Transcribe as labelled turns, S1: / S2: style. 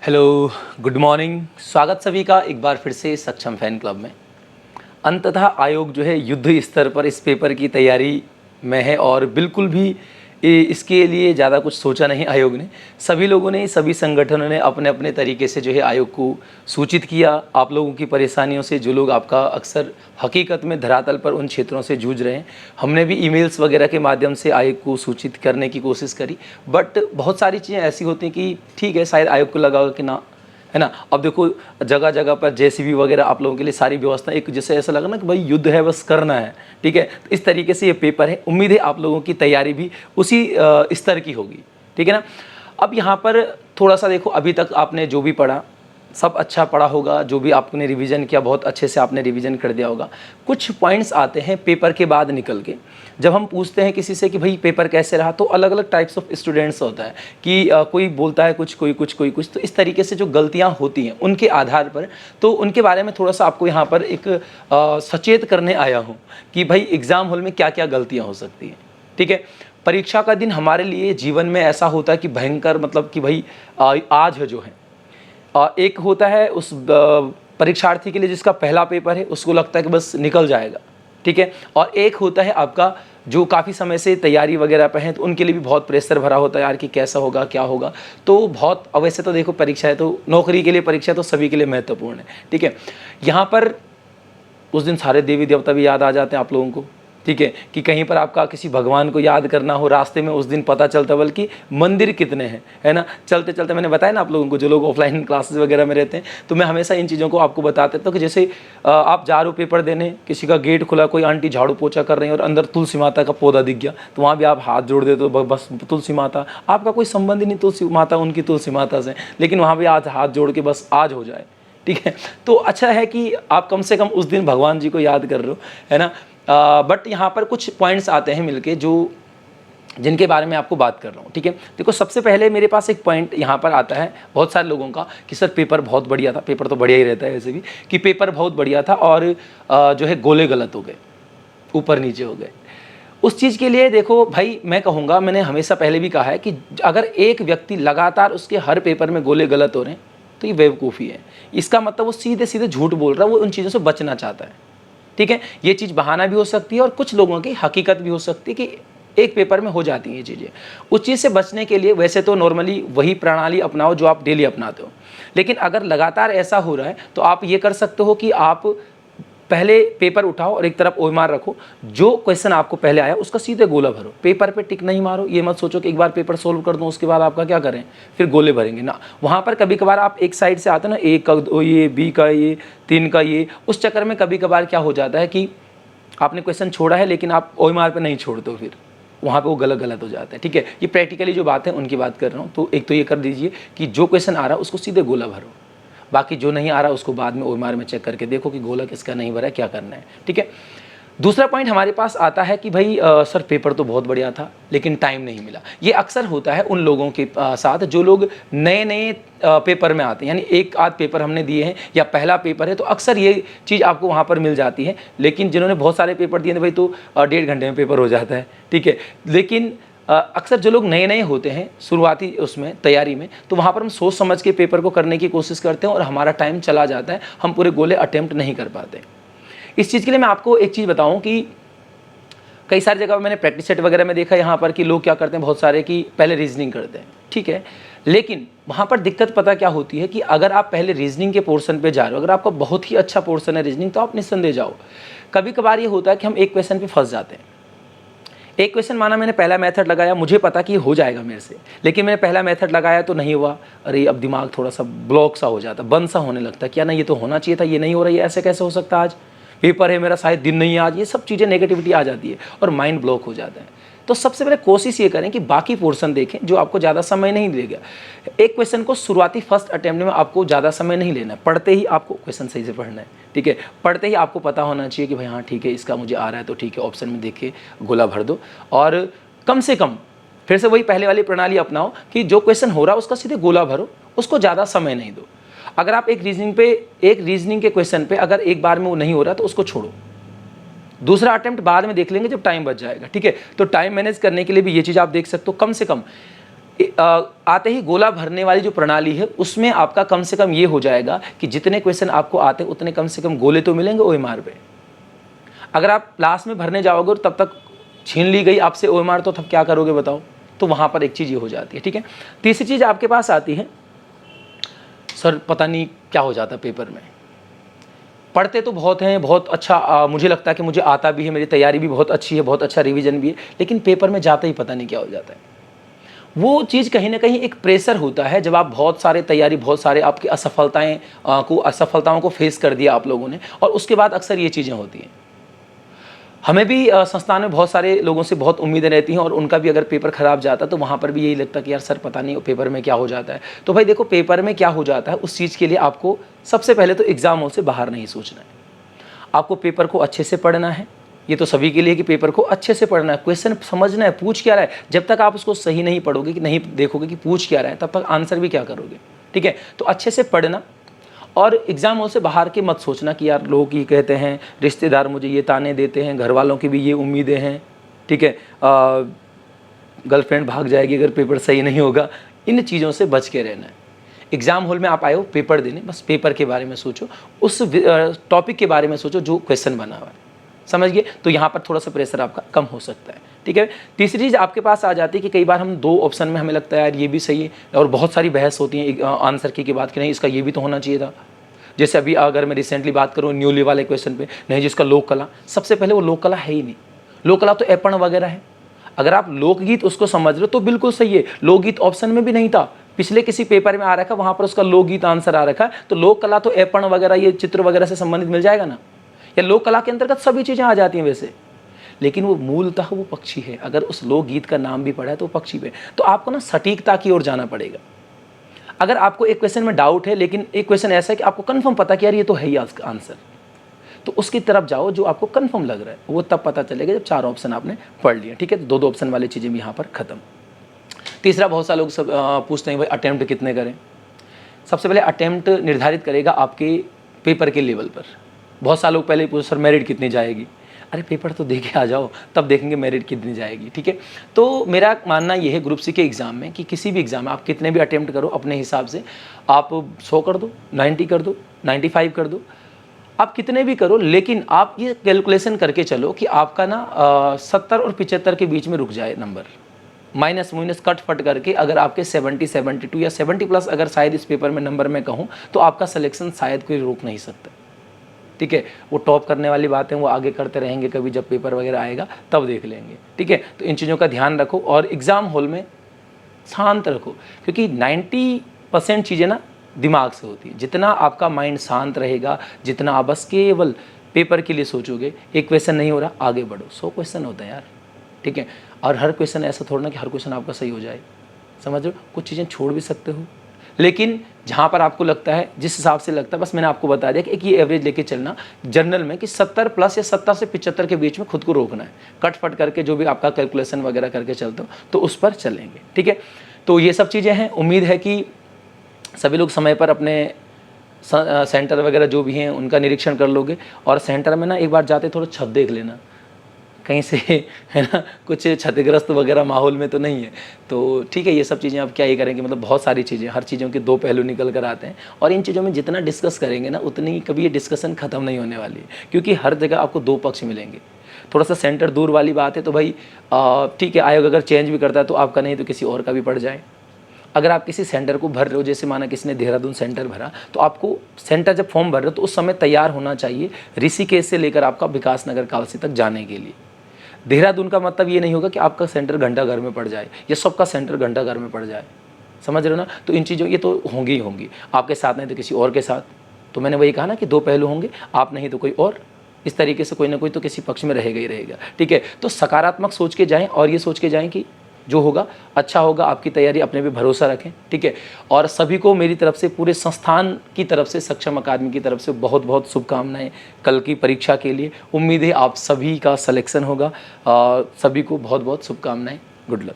S1: Hello, good morning. स्वागत सभी का एक बार फिर से सक्षम फैन क्लब में। अंततः आयोग जो है युद्ध स्तर पर इस पेपर की तैयारी में है और बिल्कुल भी इसके लिए ज़्यादा कुछ सोचा नहीं आयोग ने। सभी लोगों ने, सभी संगठनों ने अपने अपने तरीके से जो है आयोग को सूचित किया आप लोगों की परेशानियों से, जो लोग आपका अक्सर हकीकत में धरातल पर उन क्षेत्रों से जूझ रहे हैं। हमने भी ईमेल्स वगैरह के माध्यम से आयोग को सूचित करने की कोशिश करी, बट बहुत सारी चीज़ें ऐसी होती हैं कि ठीक है, शायद आयोग को लगा कि ना, है ना। अब देखो, जगह जगह पर जेसीबी वगैरह आप लोगों के लिए सारी व्यवस्था, एक जैसे ऐसा लगा ना कि भाई युद्ध है, बस करना है, ठीक है। तो इस तरीके से ये पेपर है। उम्मीद है आप लोगों की तैयारी भी उसी स्तर की होगी, ठीक है ना। अब यहाँ पर थोड़ा सा देखो, अभी तक आपने जो भी पढ़ा सब अच्छा पढ़ा होगा, जो भी आपने रिवीजन किया बहुत अच्छे से आपने रिवीजन कर दिया होगा। कुछ पॉइंट्स आते हैं पेपर के बाद निकल के, जब हम पूछते हैं किसी से कि भाई पेपर कैसे रहा, तो अलग अलग टाइप्स ऑफ स्टूडेंट्स होता है कि कोई बोलता है कुछ, कोई कुछ, कोई कुछ। तो इस तरीके से जो गलतियां होती हैं उनके आधार पर, तो उनके बारे में थोड़ा सा आपको यहाँ पर एक सचेत करने आया हूँ कि भाई एग्ज़ाम हॉल में क्या क्या गलतियाँ हो सकती हैं, ठीक है। परीक्षा का दिन हमारे लिए जीवन में ऐसा होता है कि भयंकर, मतलब कि भाई आज है जो है, एक होता है उस परीक्षार्थी के लिए जिसका पहला पेपर है, उसको लगता है कि बस निकल जाएगा, ठीक है। और एक होता है आपका जो काफ़ी समय से तैयारी वगैरह पे हैं, तो उनके लिए भी बहुत प्रेशर भरा होता है यार कि कैसा होगा, क्या होगा। तो बहुत, अब वैसे तो देखो परीक्षा है, तो नौकरी के लिए परीक्षा तो सभी के लिए महत्वपूर्ण है, ठीक है। यहाँ पर उस दिन सारे देवी देवता भी याद आ जाते हैं आप लोगों को, ठीक है। कि कहीं पर आपका किसी भगवान को याद करना हो, रास्ते में उस दिन पता चलता बल्कि मंदिर कितने हैं, है ना। चलते चलते मैंने बताया ना आप लोगों को, जो लोग ऑफलाइन क्लासेस वगैरह में रहते हैं, तो मैं हमेशा इन चीज़ों को आपको बताते तो कि जैसे आप जा रहे हो पेपर देने, किसी का गेट खुला, कोई आंटी झाड़ू पोछा कर रही है और अंदर तुलसी माता का पौधा दिख गया, तो वहाँ भी आप हाथ जोड़ देते हो, बस तुलसी माता, आपका कोई संबंध ही नहीं तुलसी माता, उनकी तुलसी माता से, लेकिन वहाँ भी आज हाथ जोड़ के बस आज हो जाए, ठीक है। तो अच्छा है कि आप कम से कम उस दिन भगवान जी को याद कर रहे हो, है ना। बट यहाँ पर कुछ पॉइंट्स आते हैं मिलके, जो जिनके बारे में आपको बात कर रहा हूँ, ठीक है। देखो, सबसे पहले मेरे पास एक पॉइंट यहाँ पर आता है बहुत सारे लोगों का कि सर पेपर बहुत बढ़िया था। पेपर तो बढ़िया ही रहता है वैसे भी, कि पेपर बहुत बढ़िया था और जो है गोले गलत हो गए, ऊपर नीचे हो गए। उस चीज़ के लिए देखो भाई, मैं कहूँगा, मैंने हमेशा पहले भी कहा है कि अगर एक व्यक्ति लगातार उसके हर पेपर में गोले गलत हो रहे हैं, तो ये बेवकूफ़ी है। इसका मतलब वो सीधे सीधे झूठ बोल रहा है, वो उन चीज़ों से बचना चाहता है, ठीक है। ये चीज़ बहाना भी हो सकती है और कुछ लोगों की हकीकत भी हो सकती है कि एक पेपर में हो जाती हैं ये चीज़ें। उस चीज़ से बचने के लिए वैसे तो नॉर्मली वही प्रणाली अपनाओ जो आप डेली अपनाते हो, लेकिन अगर लगातार ऐसा हो रहा है तो आप ये कर सकते हो कि आप पहले पेपर उठाओ और एक तरफ ओएमआर रखो, जो क्वेश्चन आपको पहले आया उसका सीधे गोला भरो, पेपर पे टिक नहीं मारो। ये मत सोचो कि एक बार पेपर सोल्व कर दूं उसके बाद आपका क्या करें, फिर गोले भरेंगे ना। वहाँ पर कभी कभार आप एक साइड से आते ना, ए का ये, बी का ये, 3 का ये, उस चक्कर में कभी कभार क्या हो जाता है कि आपने क्वेश्चन छोड़ा है लेकिन आप ओएमआर पे नहीं छोड़ते हो, फिर वहाँ पे वो गलत गलत हो जाता है, ठीक है। ये प्रैक्टिकली जो बात है उनकी बात कर रहा हूँ। तो एक तो ये कर दीजिए कि जो क्वेश्चन आ रहा है उसको सीधे गोला भरो, बाकी जो नहीं आ रहा उसको बाद में ओएमआर में चेक करके देखो कि गोला किसका नहीं भरा है, क्या करना है, ठीक है। दूसरा पॉइंट हमारे पास आता है कि भाई सर पेपर तो बहुत बढ़िया था लेकिन टाइम नहीं मिला। ये अक्सर होता है उन लोगों के साथ जो लोग नए नए पेपर में आते हैं, यानी एक आध पेपर हमने दिए हैं या पहला पेपर है, तो अक्सर ये चीज़ आपको वहाँ पर मिल जाती है। लेकिन जिन्होंने बहुत सारे पेपर दिए थे भाई, तो 1.5 घंटे में पेपर हो जाता है, ठीक है। लेकिन अक्सर जो लोग नए नए होते हैं शुरुआती उसमें तैयारी में, तो वहाँ पर हम सोच समझ के पेपर को करने की कोशिश करते हैं और हमारा टाइम चला जाता है, हम पूरे गोले अटेम्प्ट नहीं कर पाते। इस चीज़ के लिए मैं आपको एक चीज़ बताऊं कि कई सारी जगह मैंने प्रैक्टिस सेट वगैरह में देखा यहाँ पर कि लोग क्या करते हैं, बहुत सारे कि पहले रीजनिंग करते हैं, ठीक है। लेकिन वहाँ पर दिक्कत पता क्या होती है कि अगर आप पहले रीजनिंग के पोर्शन पे जा रहे हो, अगर आपका बहुत ही अच्छा पोर्शन है रीजनिंग, तो आप निस्संदेह जाओ। कभी कभार ये होता है कि हम एक क्वेश्चन पे फंस जाते हैं। एक क्वेश्चन माना मैंने पहला मेथड लगाया, मुझे पता कि ये हो जाएगा मेरे से, लेकिन मैंने पहला मेथड लगाया तो नहीं हुआ। अरे अब दिमाग थोड़ा सा ब्लॉक सा हो जाता, बंद सा होने लगता है, क्या ना ये तो होना चाहिए था, ये नहीं हो रहा है, ऐसे कैसे हो सकता है, आज पेपर है मेरा, शायद दिन नहीं है आज। ये सब चीज़ें नेगेटिविटी आ जाती है और माइंड ब्लॉक हो जाता है। तो सबसे पहले कोशिश ये करें कि बाकी पोर्शन देखें जो आपको ज़्यादा समय नहीं लेगा। एक क्वेश्चन को शुरुआती फर्स्ट अटेम्प्ट में आपको ज़्यादा समय नहीं लेना है, पढ़ते ही आपको क्वेश्चन सही से पढ़ना है, ठीक है। पढ़ते ही आपको पता होना चाहिए कि भाई हाँ ठीक है, इसका मुझे आ रहा है तो ठीक है, ऑप्शन में देख के गोला भर दो। और कम से कम फिर से वही पहले वाली प्रणाली अपनाओ कि जो क्वेश्चन हो रहा है उसका सीधे गोला भरो, उसको ज़्यादा समय नहीं दो। अगर आप एक रीजनिंग के क्वेश्चन पे अगर एक बार में वो नहीं हो रहा तो उसको छोड़ो, दूसरा अटेम्प्ट बाद में देख लेंगे जब टाइम बच जाएगा, ठीक है। तो टाइम मैनेज करने के लिए भी ये चीज़ आप देख सकते हो, कम से कम आते ही गोला भरने वाली जो प्रणाली है उसमें आपका कम से कम ये हो जाएगा कि जितने क्वेश्चन आपको आते हैं उतने कम से कम गोले तो मिलेंगे OMR पे। अगर आप लास्ट में भरने जाओगे और तब तक छीन ली गई आपसे OMR, तो तब क्या करोगे बताओ? तो वहाँ पर एक चीज़ ये हो जाती है। ठीक है, तीसरी चीज़ आपके पास आती है, सर पता नहीं क्या हो जाता है पेपर में। पढ़ते तो बहुत हैं, बहुत अच्छा मुझे लगता है कि मुझे आता भी है, मेरी तैयारी भी बहुत अच्छी है, बहुत अच्छा रिवीजन भी है, लेकिन पेपर में जाते ही पता नहीं क्या हो जाता है। वो चीज़ कहीं ना कहीं एक प्रेशर होता है, जब आप बहुत सारे तैयारी, बहुत सारे आपकी असफलताओं को फेस कर दिया आप लोगों ने, और उसके बाद अक्सर ये चीज़ें होती हैं। हमें भी संस्थान में बहुत सारे लोगों से बहुत उम्मीदें रहती हैं, और उनका भी अगर पेपर ख़राब जाता है तो वहाँ पर भी यही लगता है कि यार सर पता नहीं पेपर में क्या हो जाता है। तो भाई देखो, पेपर में क्या हो जाता है उस चीज़ के लिए आपको सबसे पहले तो एग्ज़ाम हॉल से बाहर नहीं सोचना है। आपको पेपर को अच्छे से पढ़ना है, ये तो सभी के लिए कि पेपर को अच्छे से पढ़ना है, क्वेश्चन समझना है, पूछ क्या रहा है। जब तक आप उसको सही नहीं पढ़ोगे, कि नहीं देखोगे कि पूछ क्या रहा है, तब तक आंसर भी क्या करोगे। ठीक है, तो अच्छे से पढ़ना, और एग्ज़ाम हॉल से बाहर के मत सोचना कि यार लोग ये कहते हैं, रिश्तेदार मुझे ये ताने देते हैं, घर वालों की भी ये उम्मीदें हैं, ठीक है, गर्लफ्रेंड भाग जाएगी अगर पेपर सही नहीं होगा। इन चीज़ों से बच के रहना है। एग्ज़ाम हॉल में आप आए हो पेपर देने, बस पेपर के बारे में सोचो, उस टॉपिक के बारे में सोचो जो क्वेश्चन बना हुआ है, समझ गए? तो यहाँ पर थोड़ा सा प्रेशर आपका कम हो सकता है। ठीक है, तीसरी चीज़ आपके पास आ जाती है कि कई बार हम दो ऑप्शन में हमें लगता है यार ये भी सही है, और बहुत सारी बहस होती है आंसर की बात कि नहीं इसका ये भी तो होना चाहिए था। जैसे अभी अगर मैं रिसेंटली बात करूँ न्यूली वाले क्वेश्चन पे, नहीं जिसका लोक कला, सबसे पहले वो लोक कला है ही नहीं, लोक कला तो एपण वगैरह है। अगर आप लोकगीत उसको समझ रहे हो तो बिल्कुल सही है, लोकगीत ऑप्शन में भी नहीं था, पिछले किसी पेपर में आ रखा, वहाँ पर उसका लोकगीत आंसर आ रखा है, तो लोक कला तो एपण वगैरह ये चित्र वगैरह से संबंधित मिल जाएगा ना, या लोक कला के अंतर्गत सभी चीज़ें आ जाती हैं वैसे, लेकिन वो मूलतः वो पक्षी है। अगर उस लोकगीत का नाम भी पढ़ा है तो वो पक्षी पे, तो आपको ना सटीकता की ओर जाना पड़ेगा। अगर आपको एक क्वेश्चन में डाउट है, लेकिन एक क्वेश्चन ऐसा है कि आपको कंफर्म पता कि यार ये तो है ही आंसर, तो उसकी तरफ जाओ जो आपको कंफर्म लग रहा है, वो तब पता चलेगा जब चार ऑप्शन आपने पढ़ लिए। ठीक है, तो दो ऑप्शन वाली चीज़ें भी यहाँ पर खत्म। तीसरा, बहुत सारे लोग सब पूछते हैं भाई अटेम्प्ट कितने करें। सबसे पहले अटेम्प्ट निर्धारित करेगा आपके पेपर के लेवल पर। बहुत सारे लोग पहले पूछते सर मेरिट कितनी जाएगी, अरे पेपर तो दे के आ जाओ तब देखेंगे मेरिट कितनी जाएगी। ठीक है, तो मेरा मानना ये है ग्रुप सी के एग्ज़ाम में कि किसी भी एग्ज़ाम में आप कितने भी अटेम्प्ट करो अपने हिसाब से, आप 100 कर दो, 90 कर दो, 95 कर दो, आप कितने भी करो, लेकिन आप ये कैलकुलेशन करके चलो कि आपका ना 70 और 75 के बीच में रुक जाए नंबर, माइनस माइनस कट फट करके। अगर आपके 70, 72 या 70 प्लस अगर शायद इस पेपर में नंबर मैं कहूँ तो आपका सिलेक्शन शायद कोई रोक नहीं सकता। ठीक है, वो टॉप करने वाली बातें वो आगे करते रहेंगे, कभी जब पेपर वगैरह आएगा तब देख लेंगे। ठीक है, तो इन चीज़ों का ध्यान रखो और एग्ज़ाम हॉल में शांत रखो, क्योंकि 90% चीज़ें ना दिमाग से होती है। जितना आपका माइंड शांत रहेगा, जितना आप बस केवल पेपर के लिए सोचोगे, एक क्वेश्चन नहीं हो रहा आगे बढ़ो, 100 क्वेश्चन होता है यार। ठीक है, और हर क्वेश्चन ऐसा थोड़ा ना कि हर क्वेश्चन आपका सही हो जाए, समझ लो, कुछ चीज़ें छोड़ भी सकते हो, लेकिन जहाँ पर आपको लगता है, जिस हिसाब से लगता है, बस मैंने आपको बता दिया कि एक ये एवरेज लेके चलना जनरल में कि 70 प्लस या 70 से 75 के बीच में खुद को रोकना है। कट फट करके जो भी आपका कैलकुलेशन वगैरह करके चलते हो तो उस पर चलेंगे। ठीक है, तो ये सब चीज़ें हैं। उम्मीद है कि सभी लोग समय पर अपने सेंटर वगैरह जो भी हैं उनका निरीक्षण कर लोगे, और सेंटर में ना एक बार जाते थोड़ा छत देख लेना कहीं से, है ना, कुछ क्षतिग्रस्त वगैरह माहौल में तो नहीं है। तो ठीक है, ये सब चीज़ें अब क्या ही करेंगे, मतलब बहुत सारी चीज़ें, हर चीज़ों के दो पहलू निकल कर आते हैं, और इन चीज़ों में जितना डिस्कस करेंगे ना उतनी कभी ये डिस्कशन ख़त्म नहीं होने वाली है, क्योंकि हर जगह आपको दो पक्ष मिलेंगे। थोड़ा सा सेंटर दूर वाली बात है तो भाई ठीक है, आयोग अगर चेंज भी करता है तो आपका नहीं तो किसी और का भी पड़ जाए। अगर आप किसी सेंटर को भर रहे हो, जैसे माना किसी ने देहरादून सेंटर भरा, तो आपको सेंटर जब फॉर्म भर रहे हो तो उस समय तैयार होना चाहिए ऋषिकेश से लेकर आपका विकास नगर कालसी तक जाने के लिए। देहरादून का मतलब ये नहीं होगा कि आपका सेंटर घंटाघर में पड़ जाए या सबका सेंटर घंटाघर में पड़ जाए, समझ रहे हो ना। तो इन चीज़ों ये तो होंगी ही होंगी, आपके साथ नहीं तो किसी और के साथ। तो मैंने वही कहा ना कि दो पहलू होंगे, आप नहीं तो कोई और, इस तरीके से कोई ना कोई तो किसी पक्ष में रहेगा ही रहेगा। ठीक है, तो सकारात्मक सोच के जाएँ और ये सोच के जाएँ कि जो होगा अच्छा होगा, आपकी तैयारी अपने पे भरोसा रखें। ठीक है, और सभी को मेरी तरफ से, पूरे संस्थान की तरफ से, सक्षम अकादमी की तरफ से बहुत बहुत शुभकामनाएं कल की परीक्षा के लिए। उम्मीद है आप सभी का सिलेक्शन होगा, सभी को बहुत बहुत शुभकामनाएं। Good luck.